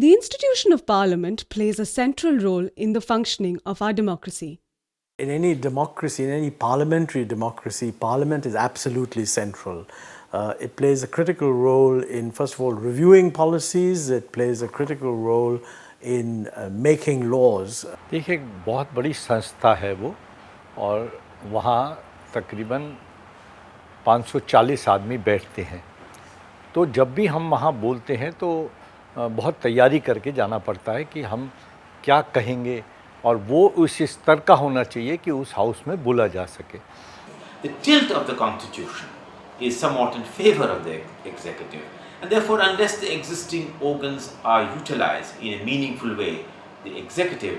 The institution of Parliament plays a central role in the functioning of our democracy. In any democracy, in any parliamentary democracy, Parliament is absolutely central. It plays a critical role in, first of all, reviewing policies. It plays a critical role in making laws. देखिए एक बहुत बड़ी संस्था है वो और वहाँ तकरीबन 540 आदमी बैठते हैं। तो जब भी हम वहाँ बोलते हैं तो बहुत तैयारी करके जाना पड़ता है कि हम क्या कहेंगे और वो उस स्तर का होना चाहिए कि उस हाउस में बोला जा सके। The tilt of the constitution is somewhat in favor of the executive, and therefore unless the existing organs are utilized in a meaningful way, the executive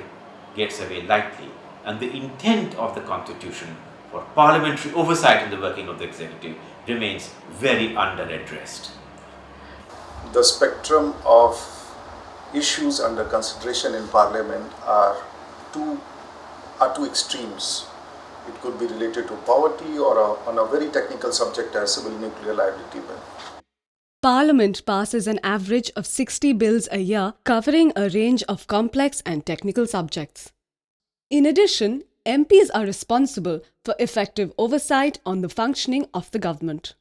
gets away lightly, and the intent of the constitution for parliamentary oversight in the working of the executive remains very under-addressed. The spectrum of issues under consideration in Parliament are two extremes. It could be related to poverty or on a very technical subject as civil nuclear liability bill. Parliament passes an average of 60 bills a year covering a range of complex and technical subjects. In addition, MPs are responsible for effective oversight on the functioning of the government.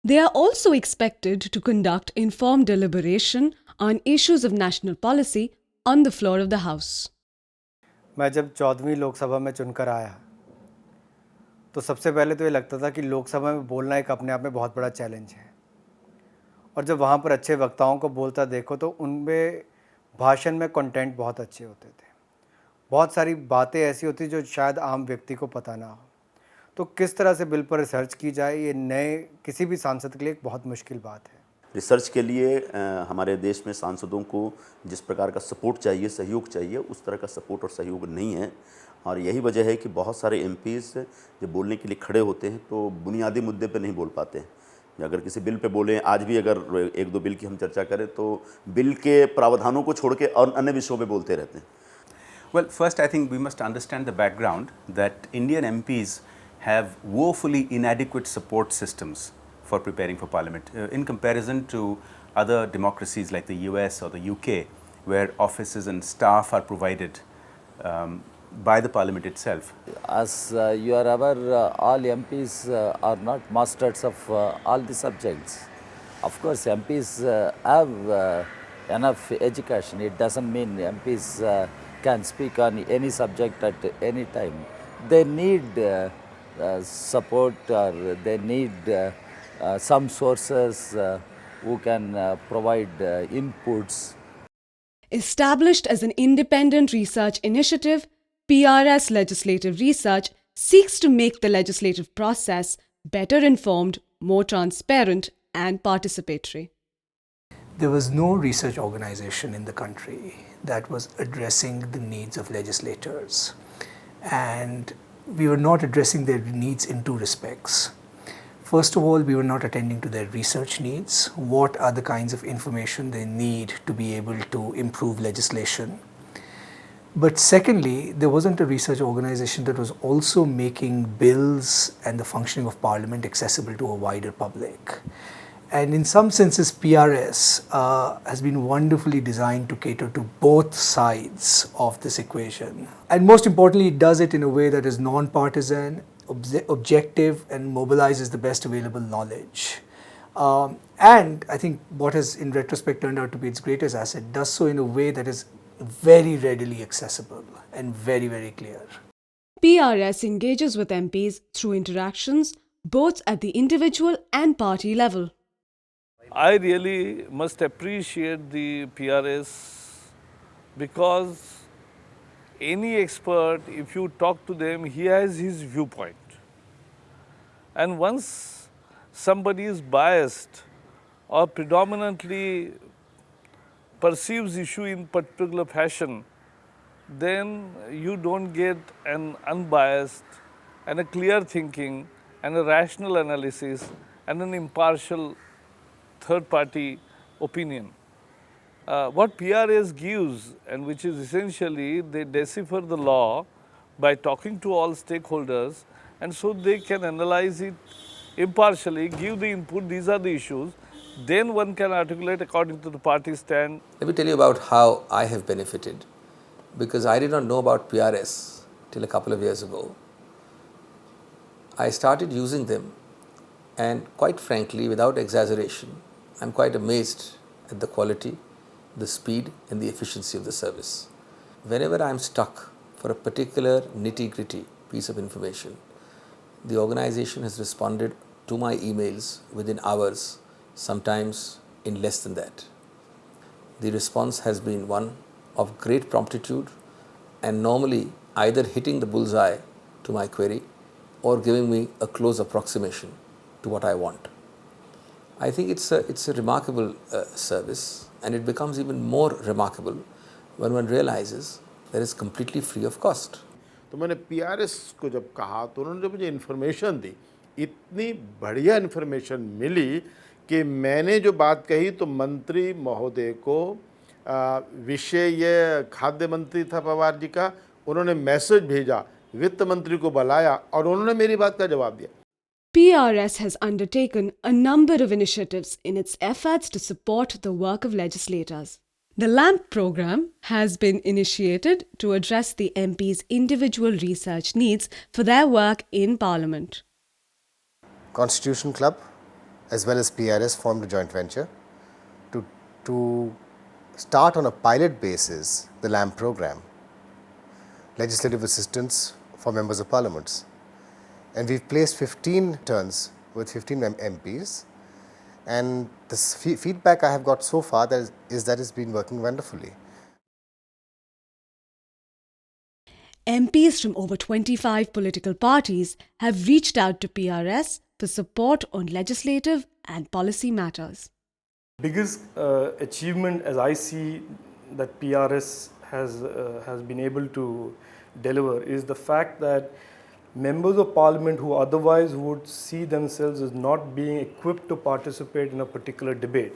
They are also expected to conduct informed deliberation on issues of national policy on the floor of the House. मैं जब 14वीं लोकसभा में चुनकर आया तो सबसे पहले तो ये लगता था कि लोकसभा में बोलना एक अपने आप में बहुत बड़ा चैलेंज है और जब वहाँ पर अच्छे वक्ताओं को बोलता देखो तो उनमें भाषण में कंटेंट बहुत अच्छे होते थे। बहुत सारी बातें ऐसी होती जो शायद आम व्यक्ति को पता ना हो। तो किस तरह से बिल पर रिसर्च की जाए ये नए किसी भी सांसद के लिए एक बहुत मुश्किल बात है। रिसर्च के लिए हमारे देश में सांसदों को जिस प्रकार का सपोर्ट चाहिए, सहयोग चाहिए, उस तरह का सपोर्ट और सहयोग नहीं है और यही वजह है कि बहुत सारे एमपीज़ जब बोलने के लिए खड़े होते हैं तो बुनियादी मुद्दे पे नहीं बोल पाते हैं। अगर किसी बिल पे बोलें, आज भी अगर एक दो बिल की हम चर्चा करें तो बिल के प्रावधानों को छोड़ के और अन्य विषयों पे बोलते रहते हैं। Well, first I think we must understand the background that Indian MPs have woefully inadequate support systems for preparing for Parliament in comparison to other democracies like the US or the UK, where offices and staff are provided by the Parliament itself. As you are aware, all MPs are not masters of all the subjects. Of course, MPs have enough education. It doesn't mean MPs can speak on any subject at any time. They need support or they need some sources who can provide inputs. Established as an independent research initiative, PRS Legislative Research seeks to make the legislative process better informed, more transparent and participatory. There was no research organization in the country that was addressing the needs of legislators, and we were not addressing their needs in two respects. First of all, we were not attending to their research needs. What are the kinds of information they need to be able to improve legislation? But secondly, there wasn't a research organization that was also making bills and the functioning of Parliament accessible to a wider public. And in some senses, PRS has been wonderfully designed to cater to both sides of this equation. And most importantly, it does it in a way that is non-partisan, objective, and mobilizes the best available knowledge. And I think what has in retrospect turned out to be its greatest asset does so in a way that is very readily accessible and very, very clear. PRS engages with MPs through interactions both at the individual and party level. I really must appreciate the PRS because any expert, if you talk to them, he has his viewpoint. And once somebody is biased or predominantly perceives issue in particular fashion, then you don't get an unbiased and a clear thinking and a rational analysis and an impartial third-party opinion. What PRS gives, and which is essentially they decipher the law by talking to all stakeholders, and so they can analyze it impartially, give the input, these are the issues, then one can articulate according to the party stand. Let me tell you about how I have benefited, because I did not know about PRS till a couple of years ago. I started using them, and quite frankly, without exaggeration, I'm quite amazed at the quality, the speed and the efficiency of the service. Whenever I'm stuck for a particular nitty-gritty piece of information, the organization has responded to my emails within hours, sometimes in less than that. The response has been one of great promptitude and normally either hitting the bullseye to my query or giving me a close approximation to what I want. I think it's a remarkable service, and it becomes even more remarkable when one realizes that it's completely free of cost. तो मैंने PRS को जब कहा तो उन्होंने जब मुझे information दी, इतनी बढ़िया इन्फॉर्मेशन मिली कि मैंने जो बात कही तो मंत्री महोदय को विषय ये खाद्य मंत्री था पवार जी का, उन्होंने मैसेज भेजा, वित्त मंत्री को बुलाया और उन्होंने मेरी बात का जवाब दिया. PRS has undertaken a number of initiatives in its efforts to support the work of legislators. The LAMP program has been initiated to address the MP's individual research needs for their work in Parliament. Constitution Club as well as PRS formed a joint venture to start on a pilot basis the LAMP program, legislative assistance for members of parliaments. And we've placed 15 turns with 15 MPs, and the feedback I have got so far is that it's been working wonderfully. MPs from over 25 political parties have reached out to PRS for support on legislative and policy matters. Biggest achievement as I see that PRS has been able to deliver is the fact that members of parliament who otherwise would see themselves as not being equipped to participate in a particular debate.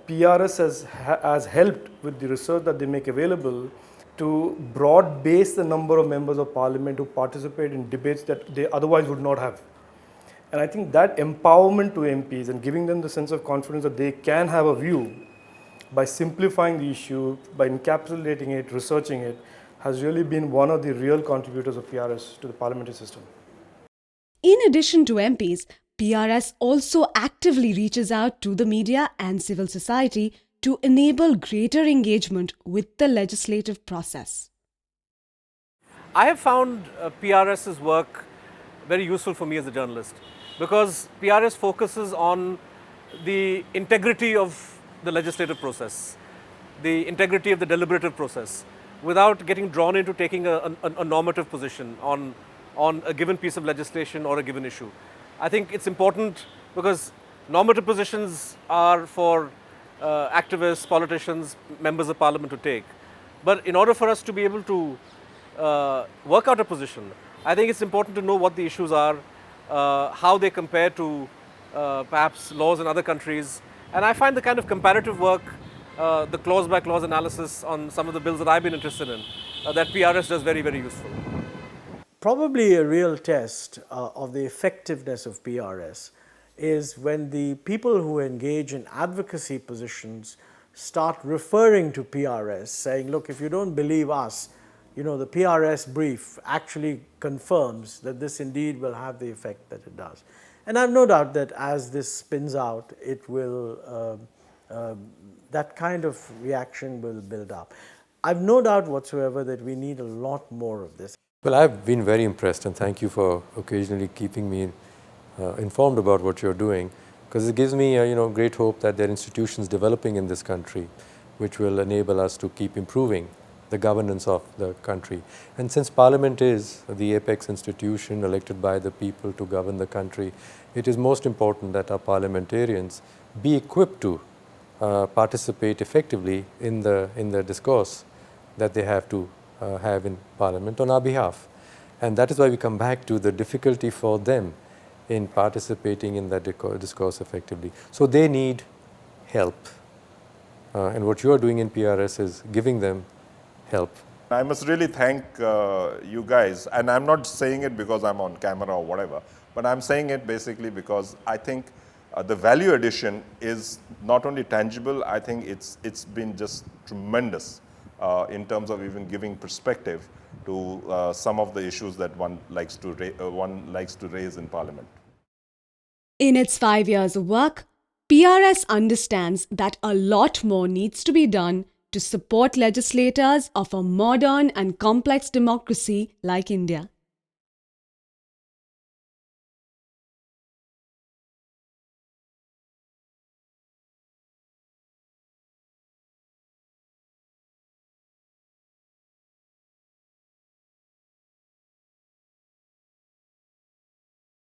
PRS has helped with the research that they make available to broad base the number of members of parliament who participate in debates that they otherwise would not have. And I think that empowerment to MPs and giving them the sense of confidence that they can have a view by simplifying the issue, by encapsulating it, researching it, has really been one of the real contributors of PRS to the parliamentary system. In addition to MPs, PRS also actively reaches out to the media and civil society to enable greater engagement with the legislative process. I have found PRS's work very useful for me as a journalist, because PRS focuses on the integrity of the legislative process, the integrity of the deliberative process, without getting drawn into taking a normative position on a given piece of legislation or a given issue. I think it's important because normative positions are for activists, politicians, members of parliament to take. But in order for us to be able to work out a position, I think it's important to know what the issues are, how they compare to perhaps laws in other countries. And I find the kind of comparative work, the clause by clause analysis on some of the bills that I've been interested in, that PRS does very, very useful. Probably a real test of the effectiveness of PRS is when the people who engage in advocacy positions start referring to PRS, saying, look, if you don't believe us, you know, the PRS brief actually confirms that this indeed will have the effect that it does. And I have no doubt that as this spins out, it will, that kind of reaction will build up. I have no doubt whatsoever that we need a lot more of this. Well, I've been very impressed, and thank you for occasionally keeping me informed about what you're doing, because it gives me great hope that there are institutions developing in this country which will enable us to keep improving the governance of the country. And since Parliament is the apex institution elected by the people to govern the country, it is most important that our parliamentarians be equipped to participate effectively in the discourse that they have to have in Parliament on our behalf. And that is why we come back to the difficulty for them in participating in that discourse effectively. So they need help. And what you are doing in PRS is giving them help. I must really thank you guys, and I'm not saying it because I'm on camera or whatever, but I'm saying it basically because I think the value addition is not only tangible, I think it's been just tremendous in terms of even giving perspective to some of the issues that one likes to raise in Parliament. In its 5 years of work, PRS understands that a lot more needs to be done to support legislators of a modern and complex democracy like India.